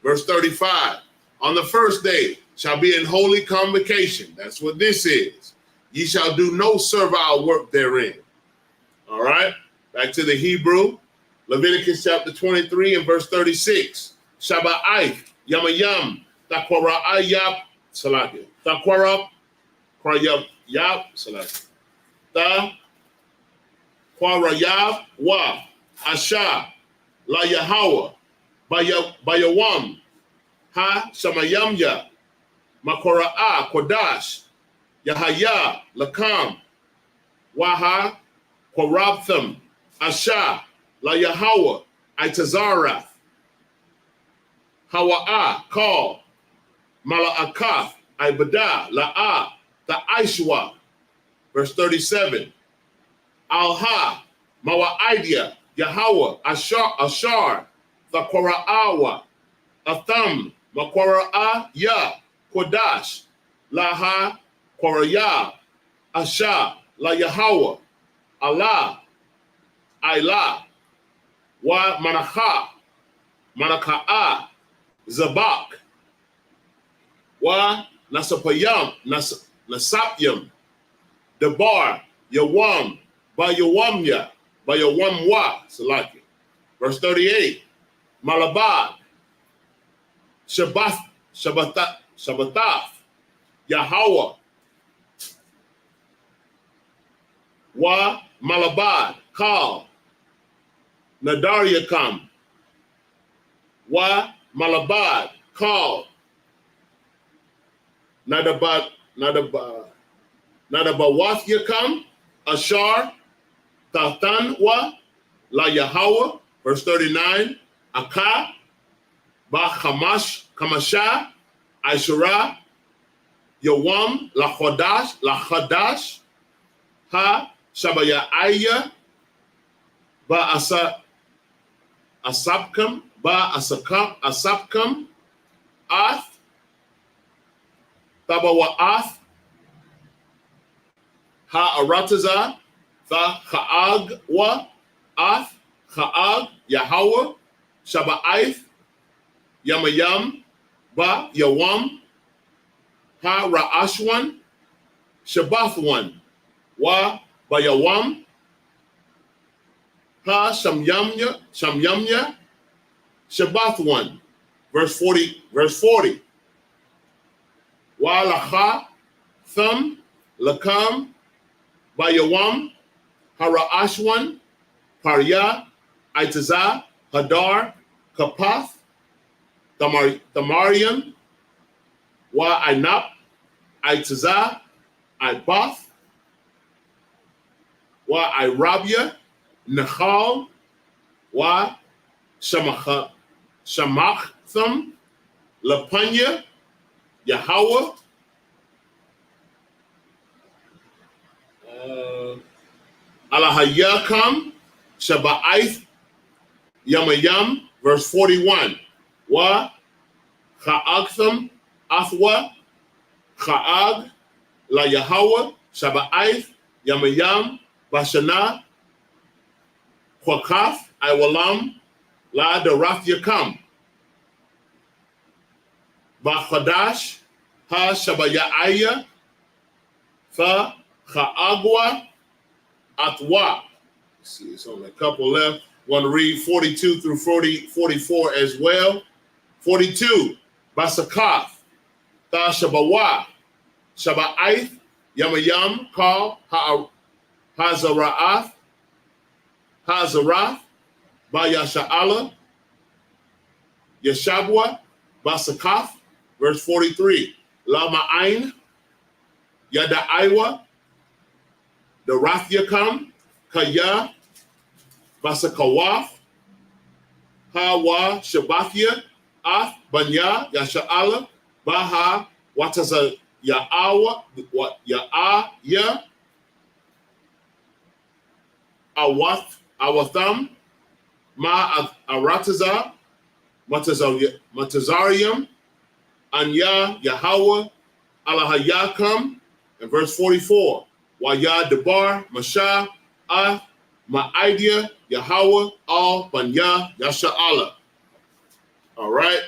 Verse 35, on the first day shall be an holy convocation. That's what this is. Ye shall do no servile work therein. All right, back to the Hebrew. Leviticus chapter 23 and verse 36. Shaba'aith, Yamayam, Takwara Salaki. Takwara Yab Salaki. Ta Kwarayab Wa Asha La Yahweh Bayawam Ha Shamayamya Makora'a Kodash Yahaya Lakam Waha Korabtham Asha La Yahweh Itazarath Hawa'ah Kal Mala'akath Ibada La'ah Ta'aishwa. Verse 37. Alha Mawa'idya Yahweh Ashar Thakora'awa Atham Makwara'a Ya Kodash Laha Koraya Asha La Yahweh Allah Ilah Wa Manacha Manaka'a Zabak Wa Nasapyam Debar Yawam Bayawamya Bayawamwa Salaki. Verse 38. Malabad Shabbatath Yahweh Wa Malabad Kal Nadaryakam Wa Malabad Kal Nadabawath Ashar Tatan Wa La Yahweh. Verse 39. Akah Ba Kamasha Aishara Yawam La Chadash Ha Shabayaya Ba Asapkam Ba Asapkam Ath Tabawa'ath Ha Arataza Tha Cha'ag Wa Ath Cha'ag Yahweh Shaba'aith Yamayam Ba Yawam Ha Ra'ashwan Shabbathwan Wa Bayawam Ha Shamyamya Shabbathwan. Verse 40. Wa Lacha Thum Lakam Bayawam Hara'ashwan Parya Itazah Hadar Kapath Tamarian Wa Ainap Itazah Ibath Wa Irabia Nechal Wa Shamachtham Lapanya Yahweh Alahayakam, Shaba'ith, Yamayam, verse 41. Wa, Cha'agtham, Athwa, Cha'ag, La Yahweh, Shaba'ith, Yamayam, Bashana, Kwakaf, Iwalam, La Darath Yakam, Bachadash, Ha Shabayaya, Fa Cha'agwa, Atwa. See, it's only a couple left. Want to read 42 through 44 as well. 42, Basakaf, Ta Shabawa, Shaba'ith, Yamayam, Kal, Hazarath, Bayasha'ala, Yeshabwa, Basakaf, verse 43, Lama'ain, Yada'aiwa, Darathyakam, Kaya, Basakawaf, Hawa, Shabathia, Ath, Banya, Yasha'ala, Baha, Wataza, Ya'awa, Ya'aya, Awatham, Ma Arataza, Matazarium, Anya, Yahweh, Alahayakam, and verse 44, Waya Debar, Masha, Ma'idea, Yahweh, Al, Banya, Yasha'ala. All right,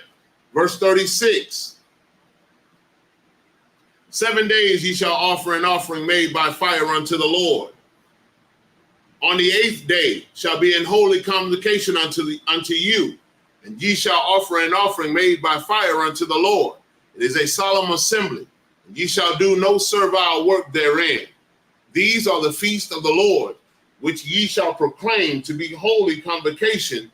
verse 36. 7 days ye shall offer an offering made by fire unto the Lord. On the 8th day shall be an holy convocation unto you, and ye shall offer an offering made by fire unto the Lord. It is a solemn assembly, and ye shall do no servile work therein. These are the feasts of the Lord, which ye shall proclaim to be holy convocation,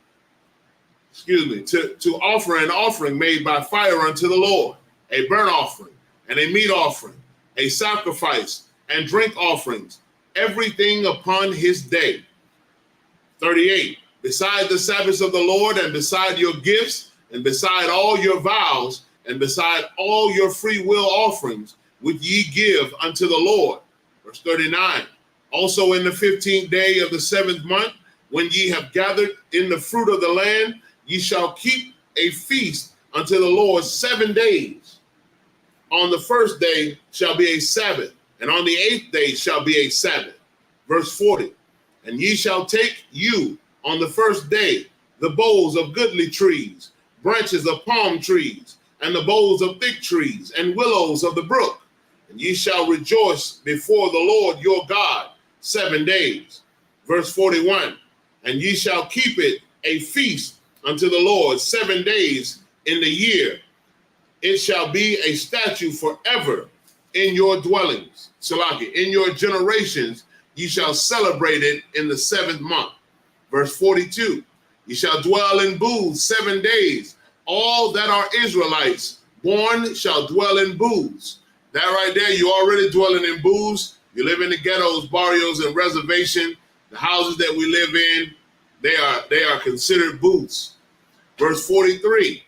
to offer an offering made by fire unto the Lord, a burnt offering, and a meat offering, a sacrifice, and drink offerings, everything upon his day. 38, beside the Sabbaths of the Lord, and beside your gifts, and beside all your vows, and beside all your free will offerings, which ye give unto the Lord. Verse 39, also in the 15th day of the 7th month, when ye have gathered in the fruit of the land, ye shall keep a feast unto the Lord 7 days. On the 1st day shall be a Sabbath, and on the 8th day shall be a Sabbath. Verse 40, and ye shall take you on the 1st day the boughs of goodly trees, branches of palm trees, and the boughs of thick trees, and willows of the brook, and ye shall rejoice before the Lord your God 7 days. Verse 41, and ye shall keep it a feast unto the Lord 7 days in the year. It shall be a statute forever in your dwellings. Salaki, in your generations, ye shall celebrate it in the 7th month. Verse 42, ye shall dwell in booths 7 days. All that are Israelites born shall dwell in booths. That right there, you're already dwelling in booths. You live in the ghettos, barrios, and reservation. The houses that we live in, they are considered booths. Verse 43,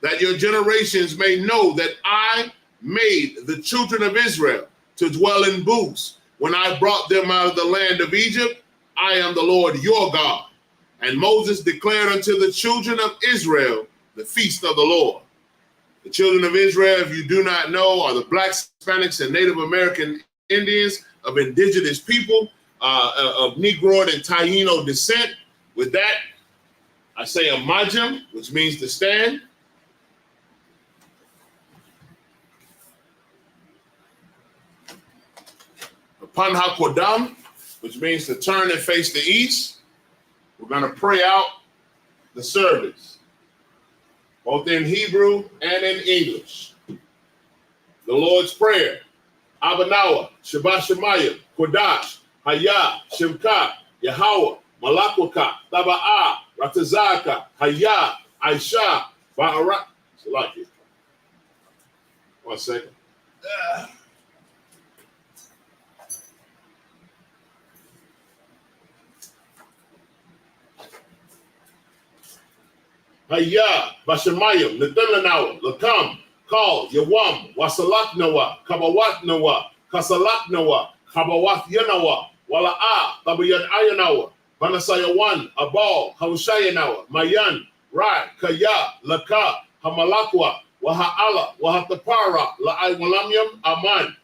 that your generations may know that I made the children of Israel to dwell in booths when I brought them out of the land of Egypt. I am the Lord your God. And Moses declared unto the children of Israel the feast of the Lord. The children of Israel, if you do not know, are the Blacks, Hispanics, and Native American Indians of indigenous people of Negroid and Taino descent. With that, I say a majam, which means to stand. Upon HaKodam, which means to turn and face the east. We're going to pray out the service, both in Hebrew and in English. The Lord's Prayer. Abanawa, Shabbat Shemayim, Kodash, Haya, Shemka, Yahweh, Malakwaka, Taba'a, Ratazaka, Haya, Aisha, Ba'arat. Salaki. 1 second. Haya, Bashamayim, Nathanawa, Lakam, Kal, Yawam, Wasalak Nawa, Kabawat Nawa, Kasalak Nawa, Kabawat Yanawa, Wala'a, Tabayan Ayanawa, Banasaya 1, Abal, Haushayanawa, Mayan, Rai, Kaya, Laka, Hamalakwa, Waha'ala, Wahatapara, La'ai Walamium, Aman.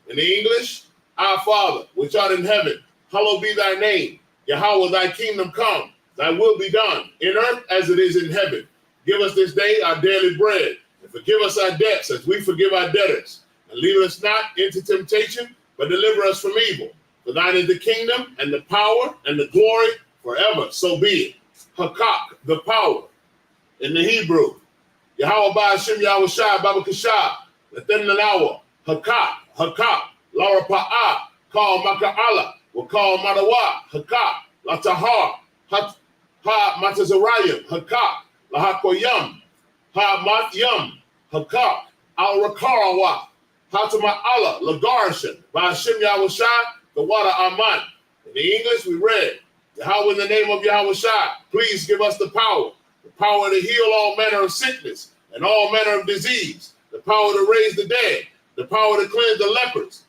In the English, Our Father, which art in heaven, hallowed be thy name. Yahweh, thy kingdom come, thy will be done, in earth as it is in heaven. Give us this day our daily bread, and forgive us our debts as we forgive our debtors. And lead us not into temptation, but deliver us from evil. For thine is the kingdom, and the power, and the glory, forever. So be it. Hakak, the power. In the Hebrew, Yahweh Ba'ashim Yahweh Shai, Baba Kashah, Lathin Lanawa, Hakak, Laura Pa'ah, call Maka'ala, will call Madawa, Hakak, Latahar, Ha Matazarayim, Hakak, Lahakoyam, Ha Matyam, Hakak, Al Rakarawa, Hatama'ala, Lagarshan, Ba'ashim Yahweh Shai, the water Aman. In the English, we read, Yahweh, in the name of Yahweh Shai, please give us the power to heal all manner of sickness and all manner of disease, the power to raise the dead, the power to cleanse the lepers.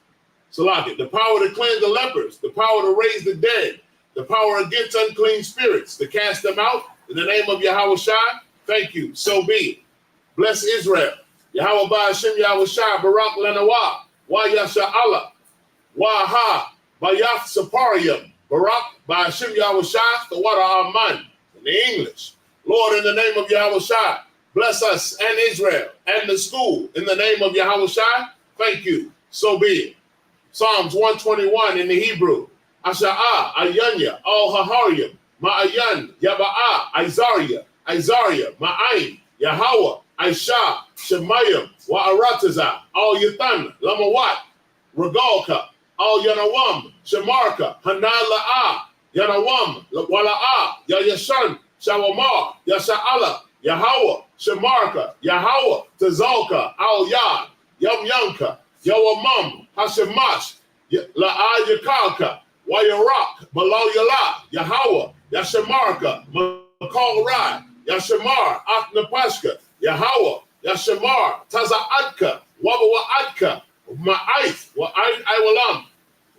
Salaki, the power to cleanse the lepers, the power to raise the dead, the power against unclean spirits, to cast them out in the name of Yahweh Shai. Thank you. So be it. Bless Israel. Yahweh Ba'ashim Yahweh Shai, Barak Lanawa, Wa Yasha Allah, Wa Ha, Bayath Saparium, Barak Ba'ashim Yahweh Shai, the water Aman. In the English, Lord, in the name of Yahweh Shai, bless us and Israel and the school in the name of Yahweh Shai. Thank you. So be it. Psalms 121 in the Hebrew. Asha'ah, Ayanya, Al-Haharyam, Ma'ayan, Yaba'ah, Isaiah, Ma'ayin, Yahweh, Aisha, Shemayim, Wa'aratazah, Al-Yathan, Lamawat, Regalka, Al-Yanawam, Shemarka, Hanala'ah, Yanawam, Wala'ah, Yayashan, Shawamar, Yasha'ala, Yahweh, Shemarka, Yahweh, Tazalka, Al-Yad, Yamyanka, Yawamam, Hashemash, La'ah Yakalka, Wayarak, Balal Yala, Yahweh, Yashemarka, Makal Rai, Yashamar, Aknapashka, Yahweh, Yashamar, Taza'adka, Wabawa'adka, Ma'aith, Wa'awalam.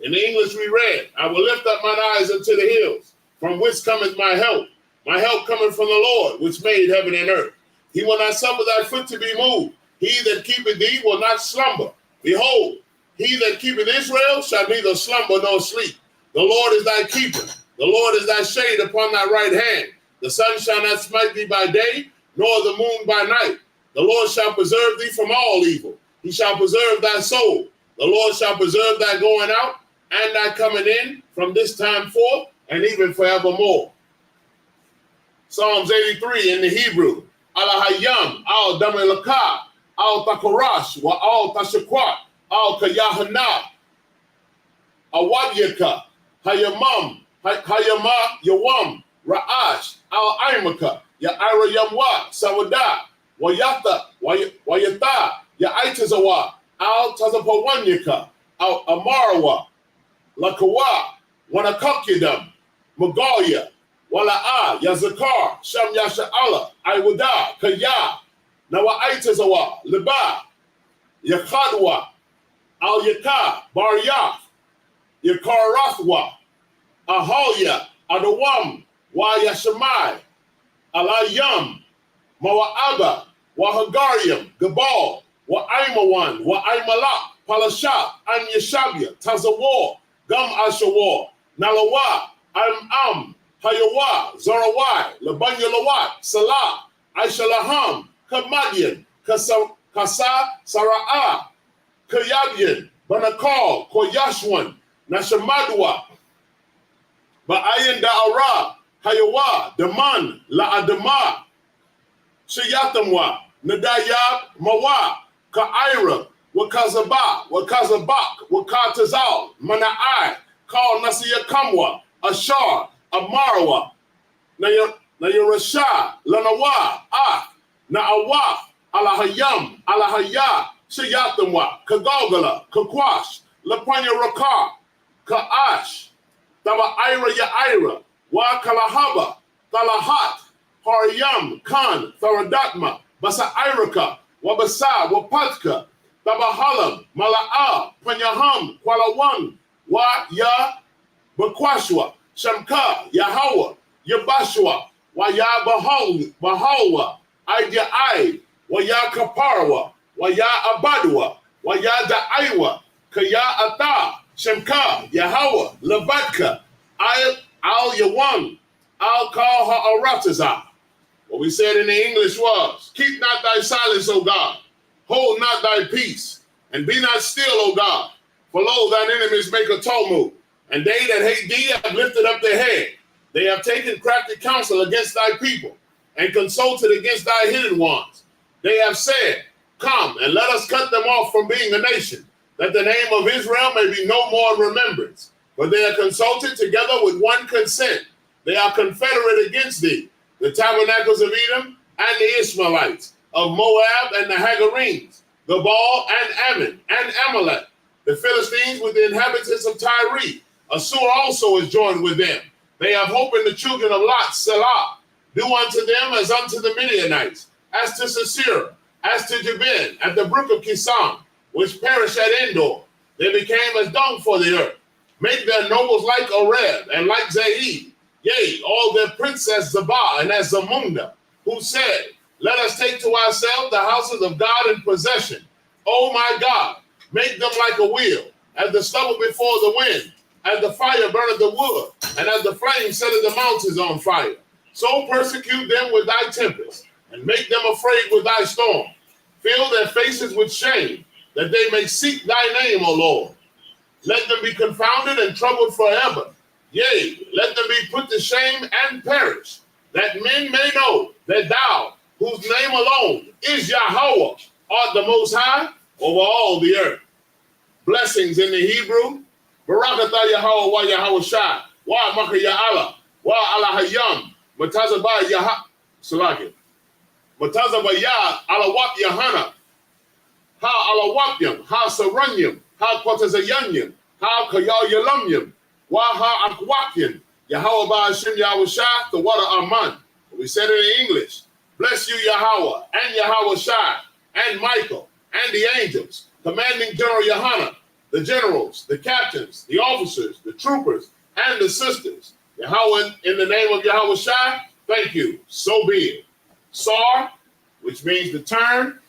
In the English we read, I will lift up mine eyes unto the hills, from whence cometh my help. My help cometh from the Lord, which made heaven and earth. He will not suffer thy foot to be moved. He that keepeth thee will not slumber. Behold, he that keepeth Israel shall neither slumber nor sleep. The Lord is thy keeper. The Lord is thy shade upon thy right hand. The sun shall not smite thee by day, nor the moon by night. The Lord shall preserve thee from all evil. He shall preserve thy soul. The Lord shall preserve thy going out and thy coming in from this time forth and even forevermore. Psalms 83 in the Hebrew. Al-Hayyam, Al-Damelaka, Al-Takarash, wa Al-Tashakwat, Al-Kayahana, Awadyaka, Hayamam, Hayama, Yawam, Ra'ash, Al-Aimaka, Ya'ira Yamwa, Sawada, Wayata, Wayata, Ya'itazawa, Al-Tazapawanyaka, Al-Amarawa, Lakawa, Wanakakidam, Magalia, Wala'a, Yazakar, Sham Yasha'ala, Iwada, Kaya, Nawaitazawa, Liba, Yakadwa, Al Yaka, Baryaf, Yakarathwa, Ahalia, Adawam, Wa Yashamai, Alayam, Mawa'aba, Wahagarium, Gabal, Wa Aimawan, Wa Aimalak, Palasha, An Yashabia, Tazawar, Gum Ashawar, Nalawa, Am, Hayawa, Zarawai, Labanya Lawat, Salah, Aishalaham, Kamadian, Kasa, Sara'ah, Kayabian, Banakal, Koyashwan, Nashamadwa, Ba'ayan Da'ara, Hayawa, Daman, La'adama, Shayatamwa, Nadayab, Mawa, Ka'ira, Wakazaba, Wakazabak, Wakatazal, Mana'ai, Kal Nasiyakamwa, Ashar, Amarawa, Nayarasha, Lanawa, Na'awa, Alahayam, Alahaya, Shayatamwa, Kagogala, Kakwash, Lapanya Raka, Ka'ash, Taba Ira Ya'ira, Wa Kalahaba, Talahat, Hariyam, Khan, Tharadatma, Basa Iraka, Wabasa, Wapatka, Tabahalam, Mala'a, Panyaham, Kwalawan, Wa Ya, Bakwashwa, Shamka, Yahweh, Yabashwa, Waya Bahawa, Aya Ai, Waya Kaparwa, Waya Abadwa, Waya Da'aiwa, Kaya Ata, Shemka, Yahweh, Levatka, Al Yawang, Al Kal Ha'arataza. What we said in the English was, keep not thy silence, O God, hold not thy peace, and be not still, O God, for lo, thine enemies make a tumult, and they that hate thee have lifted up their head. They have taken crafty counsel against thy people, and consulted against thy hidden ones. They have said, come, and let us cut them off from being a nation, that the name of Israel may be no more in remembrance. But they are consulted together with one consent. They are confederate against thee, the Tabernacles of Edom, and the Ishmaelites, of Moab, and the Hagarenes, Gebal, and Ammon, and Amalek, the Philistines with the inhabitants of Tyre. Assur also is joined with them. They have hope in the children of Lot, Selah. Do unto them as unto the Midianites, as to Sisera, as to Jabin, at the brook of Kisam, which perished at Endor. They became as dung for the earth. Make their nobles like Oreb, and like Zeid. Yea, all their princes Zabah, and as Zamunda, who said, let us take to ourselves the houses of God in possession. O my God, make them like a wheel, as the stubble before the wind, as the fire burneth the wood, and as the flame setteth the mountains on fire. So persecute them with thy tempest, and make them afraid with thy storm. Fill their faces with shame, that they may seek thy name, O Lord. Let them be confounded and troubled forever. Yea, let them be put to shame and perish, that men may know that thou, whose name alone is Yahweh, art the Most High over all the earth. Blessings in the Hebrew. Barakatah Yahweh wa Yahweh Shai, wa Maka Ya'ala, wa Allah Hayam, Matazabah Yah, Salaki. Matazabah Yah, Alawat Yahana, Ha Alawatyam, Ha Saranyam, Ha Kwatazayanyam, Ha Kayal Yalamyam, wa Ha Akwakyam, Yahweh Ba Hashem Yahweh Shai, the water Aman. We said it in English. Bless you, Yahweh, and Yahweh Shai, and Michael, and the angels, commanding General Yohanan, the generals, the captains, the officers, the troopers, and the sisters. Yahweh, in the name of Yahweh Shai, thank you. So be it. Sar, which means to turn.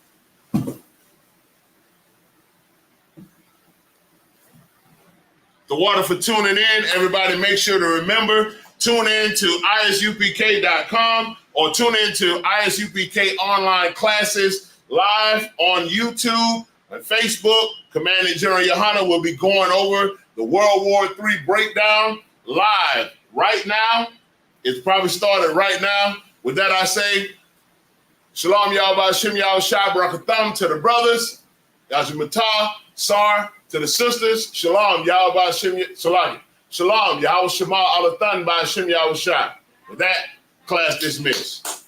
The water for tuning in. Everybody make sure to remember, tune in to ISUPK.com or tune in to ISUPK online classes live on YouTube and Facebook. Commanding General Yohanan will be going over the World War III breakdown live right now. It's probably started right now. With that, I say, Shalom Yahweh Shem Yahweh Shai Barakatham to the brothers, Yajimatah, Sar to the sisters, Shalom Yahweh Shem Shalom, Shalom Yahweh Shema Alathan by Shem Yahweh Shai. With that, class dismissed.